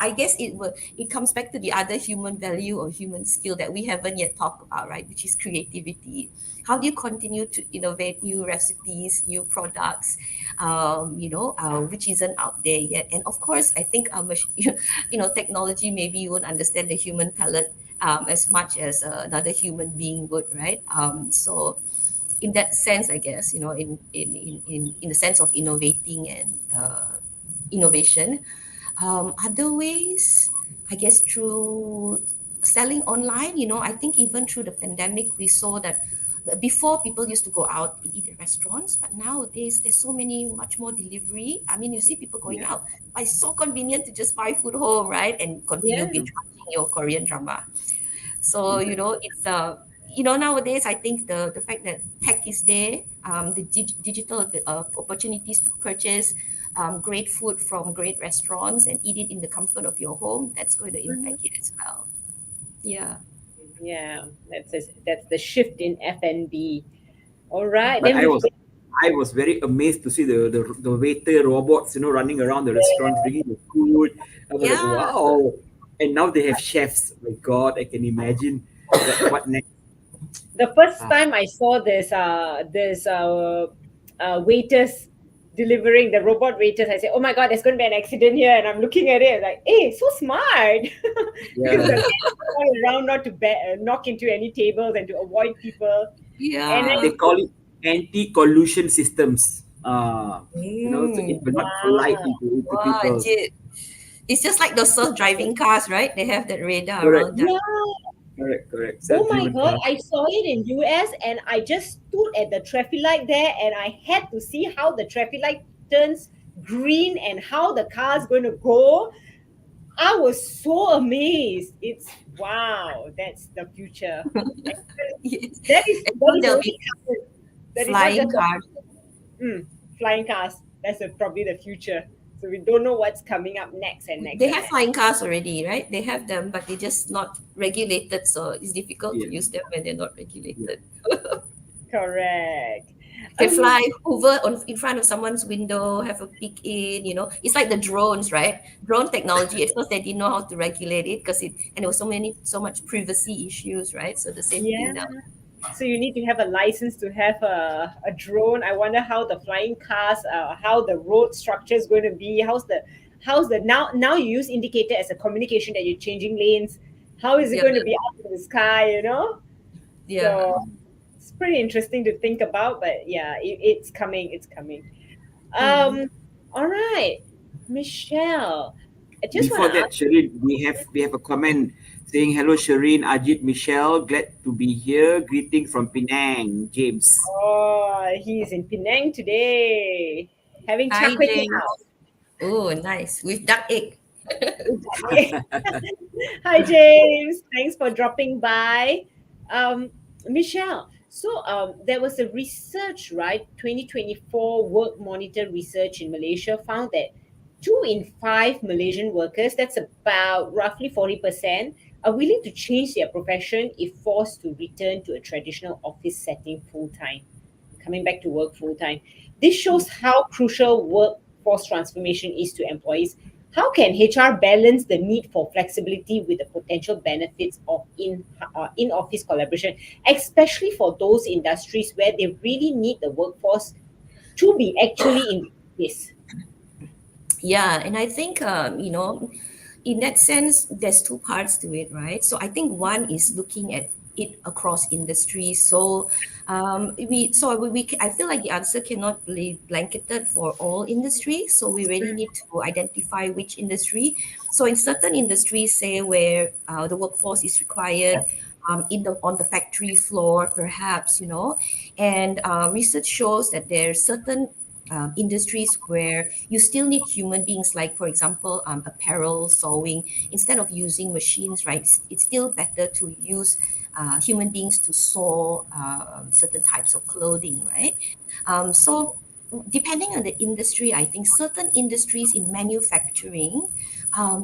I guess it comes back to the other human value or human skill that we haven't yet talked about, right? Which is creativity. How do you continue to innovate new recipes, new products, which isn't out there yet? And of course, I think technology, maybe you won't understand the human palate as much as another human being would, right? So in that sense, I guess, in the sense of innovating and innovation, other ways, I guess, through selling online, I think even through the pandemic, we saw that before people used to go out and eat at restaurants, but nowadays there's much more delivery. I mean, you see people going out, but it's so convenient to just buy food home, right? And continue binge watching watching your Korean drama. So it's nowadays I think the fact that tech is there, the digital opportunities to purchase great food from great restaurants and eat it in the comfort of your home, that's going to impact it as well. Yeah. Yeah, that's the shift in F&B. All right, But then I was very amazed to see the waiter robots, running around the restaurant bringing the food. I was like, Yeah. wow. And now they have chefs. Oh my God, I can imagine what next. the first Ah. time I saw this waiters delivering the robot waiters, I said, "Oh my God, there's going to be an accident here!" And I'm looking at it like, "Hey, so smart!" Because Yeah. they're all around not to knock into any tables and to avoid people. And Yeah. They call it anti-collusion systems. So it will not collide wow, into Wow, people. it's just like those self-driving cars, right? They have that radar Correct. around them. yeah. Correct. Oh my Self-driven God, cars. I saw it in US and I just stood at the traffic light there and I had to see how the traffic light turns green and how the car's going to go. I was so amazed. It's wow, that's the future. Yes. That is And soon there'll already be happened. That is not flying just cars. flying cars. That's probably the future. So we don't know what's coming up next and next They and have next. flying cars already, right? They have them, but they're just not regulated, so it's difficult to Yeah. use them when they're not regulated. Correct. Can fly, hover in front of someone's window, have a peek in. It's like the drones, right? Drone technology. At first, they didn't know how to regulate it and there was so much privacy issues, right? So the same thing Yeah. now. So you need to have a license to have a drone. I wonder how the flying cars, how the road structure is going to be. How's the now you use indicator as a communication that you're changing lanes. How is it Yeah, going to be up in the sky? yeah. So it's pretty interesting to think about. But yeah, it's coming. It's coming. All right, Michelle. I just want Before to that, ask. Shireen, we have a comment saying, "Hello, Shireen, Ajit, Michelle, glad to be here. Greeting from Penang, James." Oh, he's in Penang today, having Hi, char kway James. teow. Oh, nice. With duck egg. Hi, James. Thanks for dropping by. Michelle, so there was a research, right? 2024 Work Monitor research in Malaysia found that 2 in 5 Malaysian workers, that's about roughly 40%, are willing to change their profession if forced to return to a traditional office setting full time, coming back to work full time. This shows how crucial workforce transformation is to employees. How can HR balance the need for flexibility with the potential benefits of in office collaboration, especially for those industries where they really need the workforce to be actually in this? Yeah, and I think in that sense, there's two parts to it, right? So I think one is looking at it across industries. So I feel like the answer cannot be blanketed for all industries. So we really need to identify which industry. So in certain industries, say where the workforce is required. On the factory floor, perhaps, and research shows that there are certain industries where you still need human beings, like for example apparel sewing. Instead of using machines, right, it's still better to use human beings to sew certain types of clothing, right? So depending on the industry, I think certain industries in manufacturing,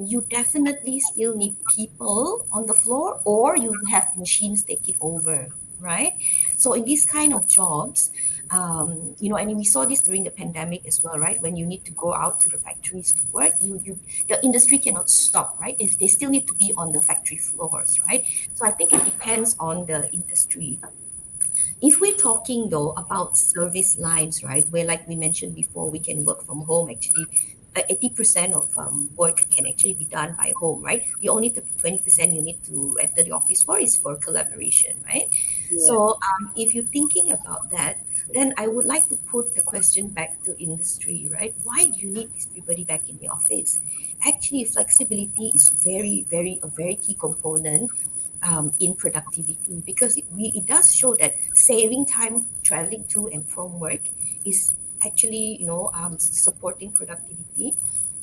you definitely still need people on the floor, or you have machines take it over, right? So in these kind of jobs, and we saw this during the pandemic as well, right? When you need to go out to the factories to work, the industry cannot stop, right? If they still need to be on the factory floors, right? So I think it depends on the industry. If we're talking though about service lines, right, where like we mentioned before, we can work from home actually. 80% of work can actually be done by home, right? The only 20% you need to enter the office for is for collaboration, right? Yeah. So if you're thinking about that, then I would like to put the question back to industry, right? Why do you need everybody back in the office? Actually, flexibility is a very key component in productivity, because it does show that saving time traveling to and from work is actually supporting productivity.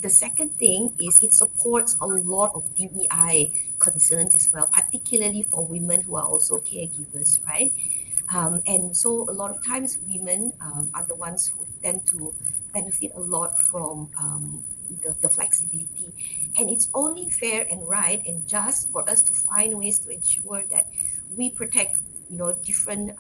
The second thing is it supports a lot of DEI concerns as well, particularly for women who are also caregivers, right? And so a lot of times women are the ones who tend to benefit a lot from the flexibility. And it's only fair and right and just for us to find ways to ensure that we protect, different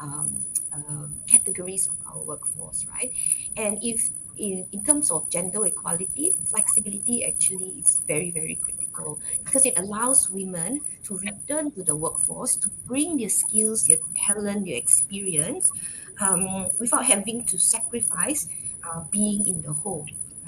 categories of our workforce, right? And if in terms of gender equality, flexibility actually is very, very critical because it allows women to return to the workforce to bring their skills, their talent, their experience without having to sacrifice being in the home,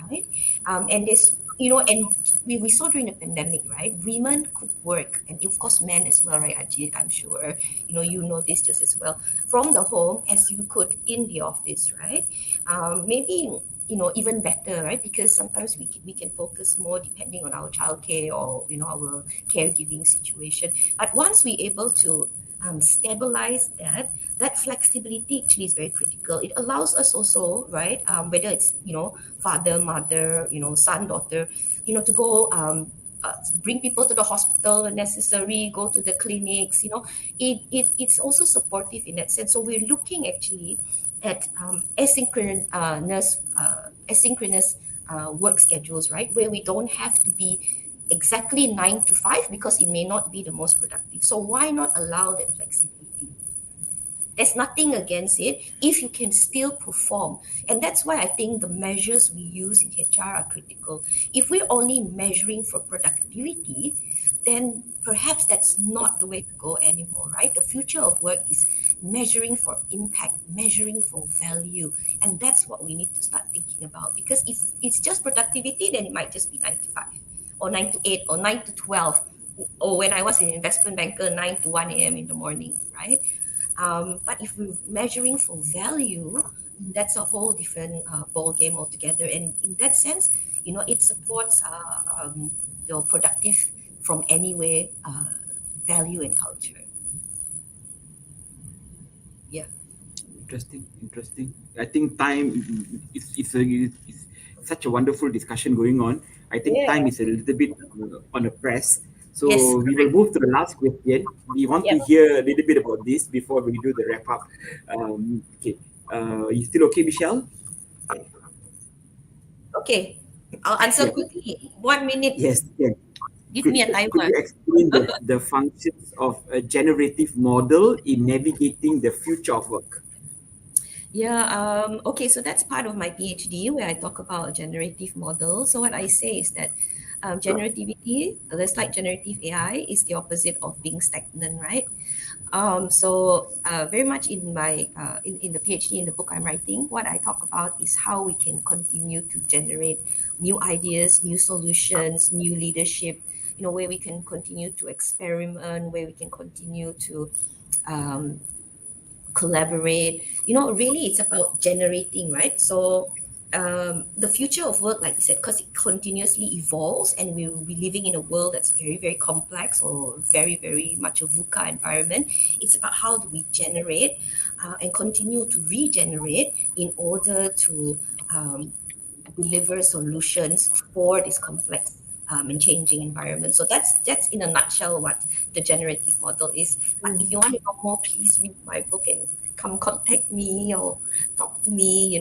right? And there's, and we saw during the pandemic, right? Women could work, and of course, men as well, right, Ajit? I'm sure, you know this just as well, from the home as you could in the office, right? Maybe even better, right? Because sometimes we can focus more depending on our childcare or our caregiving situation. But once we're able to stabilize that flexibility actually is very critical. It allows us also, right? Whether it's father, mother, son, daughter, to go bring people to the hospital when necessary, go to the clinics. It's also supportive in that sense. So we're looking actually at asynchronous work schedules, right? Where we don't have to be exactly 9 to 5 because it may not be the most productive. So why not allow that flexibility? There's nothing against it if you can still perform. And that's why I think the measures we use in HR are critical. If we're only measuring for productivity, then perhaps that's not the way to go anymore, right? The future of work is measuring for impact, measuring for value. And that's what we need to start thinking about. Because if it's just productivity, then it might just be 9 to 5 or 9 to 8 or 9 to 12. Or when I was an investment banker, 9 to 1 a.m. in the morning, right? But if we're measuring for value, that's a whole different ball game altogether. And in that sense, it supports the productive from anywhere value and culture. Yeah. Interesting. I think time it's such a wonderful discussion going on. I think time is a little bit on the press. So Yes, we will move to the last question. We want to hear a little bit about this before we do the wrap up. Okay. You still okay, Michelle? Okay. I'll answer quickly. 1 minute. Yes. Give me a timer. Could you explain the functions of a generative model in navigating the future of work? Yeah, okay, so that's part of my PhD where I talk about a generative model. So what I say is that generativity, just like generative AI, is the opposite of being stagnant, right? So very much in my in the PhD, in the book I'm writing, what I talk about is how we can continue to generate new ideas, new solutions, new leadership, where we can continue to experiment, where we can continue to collaborate. Really it's about generating, right? So the future of work, like I said, because it continuously evolves and we will be living in a world that's very, very complex or very, very much a VUCA environment. It's about how do we generate and continue to regenerate in order to deliver solutions for this complex and changing environment. So that's in a nutshell what the generative model is. But if you want to know more, please read my book and come contact me or talk to me,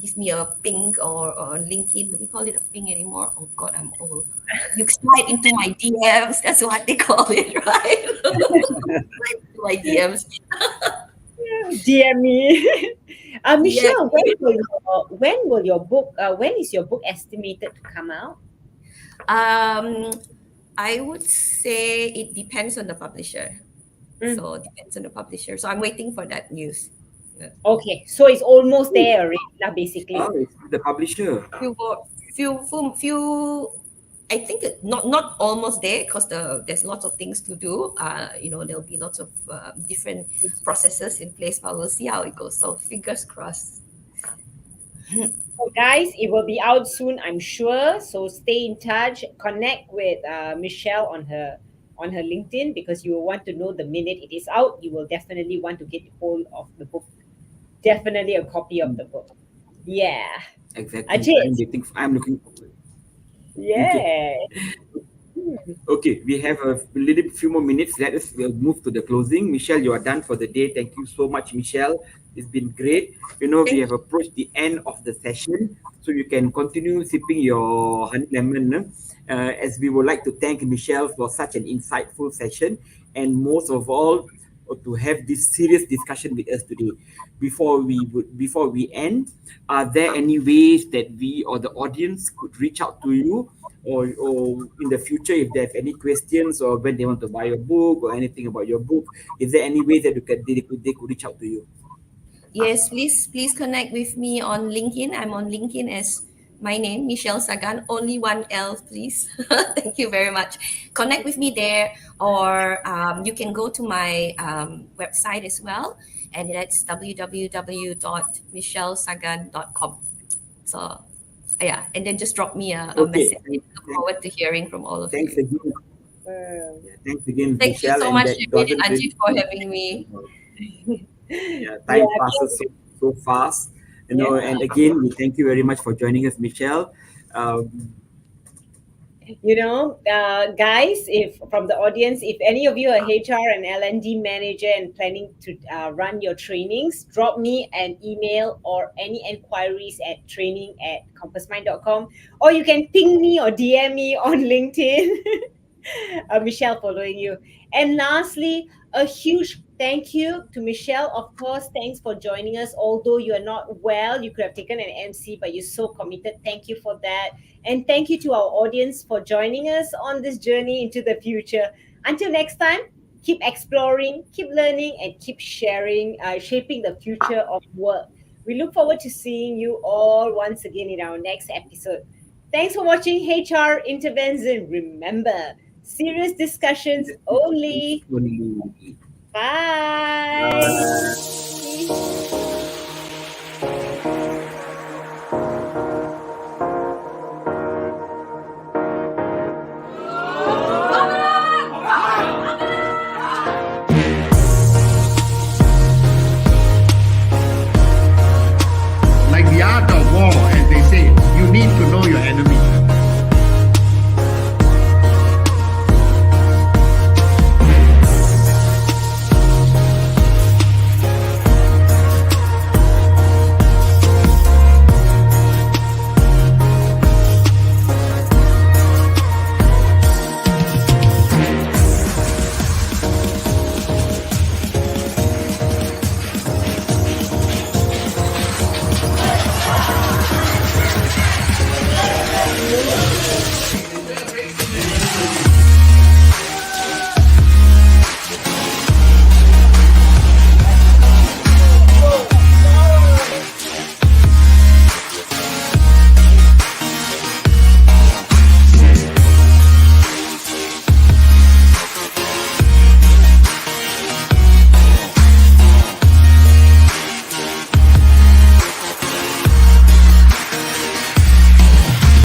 give me a ping or LinkedIn. Do we call it a ping anymore? Oh God, I'm old. You slide into my DMs. That's what they call it, right? Slide into my DMs. DM me. Michelle, when is your book estimated to come out? I would say it depends on the publisher. So it depends on the publisher. So I'm waiting for that news. Yeah. Okay, so it's almost there already, basically. Oh, it's the publisher. Few. I think not almost there because there's lots of things to do. There'll be lots of different processes in place, but we'll see how it goes. So fingers crossed. So guys, it will be out soon, I'm sure. So stay in touch. Connect with Michelle on her LinkedIn because you will want to know the minute it is out. You will definitely want to get hold of the book. Definitely a copy of the book. Yeah. Exactly. Ajit. I'm looking forward. Yeah. Okay, we have a little few more minutes. Let us move to the closing. Michelle, you are done for the day. Thank you so much, Michelle. It's been great. You know, we have approached the end of the session, so you can continue sipping your honey lemon. As we would like to thank Michelle for such an insightful session, and most of all, to have this serious discussion with us today. Before we end, are there any ways that we or the audience could reach out to you, or in the future, if they have any questions or when they want to buy your book or anything about your book, is there any way that they could reach out to you? Yes, please connect with me on LinkedIn. I'm on LinkedIn as my name, Michele Sagan. Only one L, please. Thank you very much. Connect with me there, or you can go to my website as well, and that's www.michellesagan.com. So, yeah, and then just drop me a message. I look forward to hearing from all of you. Thanks again. Thanks again, Thank Michelle. you so much, Sharon and Ajit, for having me. Yeah, time passes so fast, you know. And again, we thank you very much for joining us, Michelle. You know, guys, if from the audience, if any of you are HR and L&D manager and planning to run your trainings, drop me an email or any enquiries at training@compassmind.com, or you can ping me or DM me on LinkedIn. Michelle following you. And lastly, a huge thank you to Michelle. Of course, thanks for joining us. Although you are not well, you could have taken an MC, but you're so committed. Thank you for that. And thank you to our audience for joining us on this journey into the future. Until next time, keep exploring, keep learning, and keep sharing, shaping the future of work. We look forward to seeing you all once again in our next episode. Thanks for watching HR Intervention. Remember, serious discussions only. Bye.